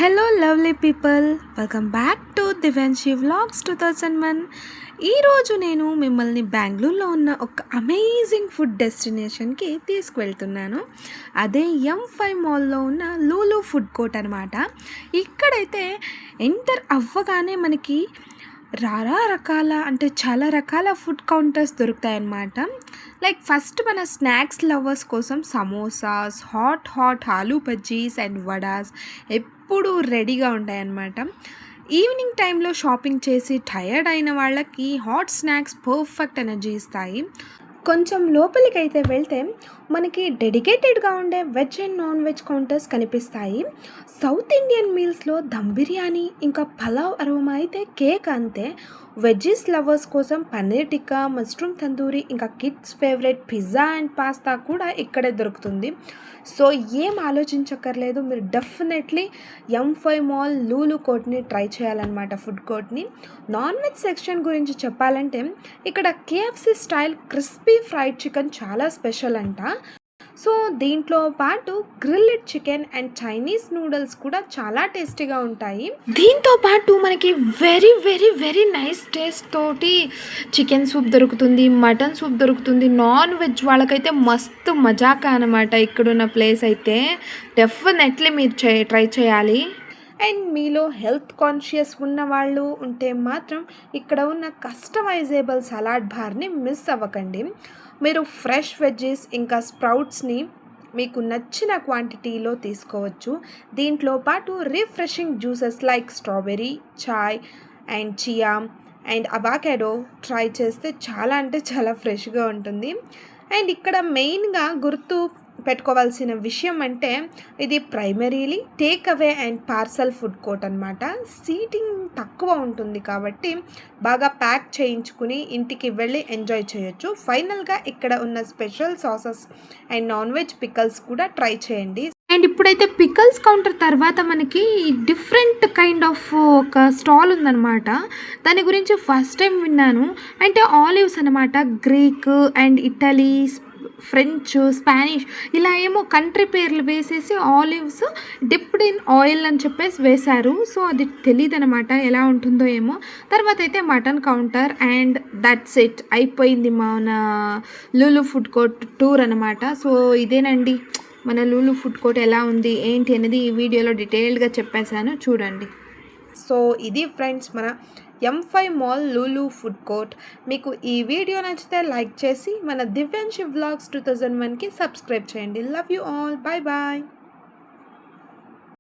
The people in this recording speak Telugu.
Hello lovely people, welcome back to Divyanshi vlogs 2001. ఈరోజు నేను మిమ్మల్ని బెంగళూరులో ఉన్న ఒక అమేజింగ్ ఫుడ్ డెస్టినేషన్కి తీసుకువెళ్తున్నాను. అదే M5 మాల్లో ఉన్న లూలు ఫుడ్ కోర్ట్ అనమాట. ఇక్కడైతే ఎంటర్ అవ్వగానే మనకి చాలా రకాల ఫుడ్ కౌంటర్స్ దొరుకుతాయన్నమాట. లైక్ ఫస్ట్ మన స్నాక్స్ లవర్స్ కోసం samosas, hot aloo bajjis and vadas ఎప్పుడూ రెడీగా ఉంటాయన్నమాట. ఈవినింగ్ టైంలో షాపింగ్ చేసి టయర్డ్ అయిన వాళ్ళకి హాట్ స్నాక్స్ పర్ఫెక్ట్ ఎనర్జీ ఇస్తాయి. కొంచెం లోపలికైతే వెళ్తే మనకి డెడికేటెడ్గా ఉండే veg and non veg counters కనిపిస్తాయి. సౌత్ ఇండియన్ మీల్స్లో దమ్ బిర్యానీ ఇంకా పలావ్ అరోమా అయితే కేక్ అంతే. వెజ్జీస్ లవర్స్ కోసం పన్నీర్ టిక్కా, మష్రూమ్ తందూరి ఇంకా kids favourite pizza and pasta కూడా ఇక్కడే దొరుకుతుంది. సో ఏం ఆలోచించక్కర్లేదు, మీరు డెఫినెట్లీ M5 మాల్ లూలు కోర్ట్ని ట్రై చేయాలన్నమాట. ఫుడ్ కోర్ట్ని. నాన్ వెజ్ సెక్షన్ గురించి చెప్పాలంటే ఇక్కడ KFC style crispy fried chicken చాలా స్పెషల్ అంట. సో దీంట్లో పాటు grilled chicken and Chinese noodles కూడా చాలా టేస్టీగా ఉంటాయి. దీంతో పాటు మనకి very very very nice taste తోటి చికెన్ సూప్ దొరుకుతుంది, మటన్ సూప్ దొరుకుతుంది. నాన్ వెజ్ వాళ్ళకైతే మస్తు మజాకా అనమాట. ఇక్కడున్న ప్లేస్ అయితే డెఫినెట్లీ మీరు ట్రై చేయాలి. అండ్ మీలో హెల్త్ కాన్షియస్ ఉన్న వాళ్ళు ఉంటే మాత్రం ఇక్కడ ఉన్న కస్టమైజేబుల్ సలాడ్ బార్ని మిస్ అవ్వకండి. మీరు ఫ్రెష్ వెజ్జెస్ ఇంకా స్ప్రౌట్స్ని మీకు నచ్చిన క్వాంటిటీలో తీసుకోవచ్చు. దీంట్లో పాటు refreshing juices like strawberry, chai and chia and avocado try చేస్తే చాలా అంటే చాలా ఫ్రెష్గా ఉంటుంది. అండ్ ఇక్కడ మెయిన్గా గుర్తు పెట్టుకోవాల్సిన విషయం అంటే ఇది primarily take away and parcel food court అనమాట. సీటింగ్ తక్కువ ఉంటుంది కాబట్టి బాగా ప్యాక్ చేయించుకుని ఇంటికి వెళ్ళి ఎంజాయ్ చేయొచ్చు. ఫైనల్గా ఇక్కడ ఉన్న special sauces and non veg pickles కూడా ట్రై చేయండి. అండ్ ఇప్పుడైతే పికల్స్ కౌంటర్ తర్వాత మనకి డిఫరెంట్ కైండ్ ఆఫ్ ఒక స్టాల్ ఉందన్నమాట. దాని గురించి ఫస్ట్ టైం విన్నాను. అంటే ఆలివ్స్ అనమాట. Greek and Italy, French, Spanish ఇలా ఏమో కంట్రీ పేర్లు వేసేసి ఆలివ్స్ డిప్డ్ ఇన్ ఆయిల్ అని చెప్పేసి వేశారు. సో అది తెలియదు అనమాట ఎలా ఉంటుందో ఏమో. తర్వాత అయితే mutton counter and that's it, అయిపోయింది మన లూలు ఫుడ్ కోర్ట్ టూర్ అనమాట. సో ఇదేనండి మన లూలు ఫుడ్ కోర్ట్. ఎలా ఉంది ఏంటి అనేది ఈ వీడియోలో డీటెయిల్డ్గా చెప్పేశాను, చూడండి. సో ఇది ఫ్రెండ్స్ మన M5 mall Lulu food court. మీకు ఈ వీడియో నచ్చితే లైక్ చేసి మన దివ్యాన్షి వ్లాగ్స్ 2001కి సబ్స్క్రైబ్ చేయండి. Love you all, bye bye.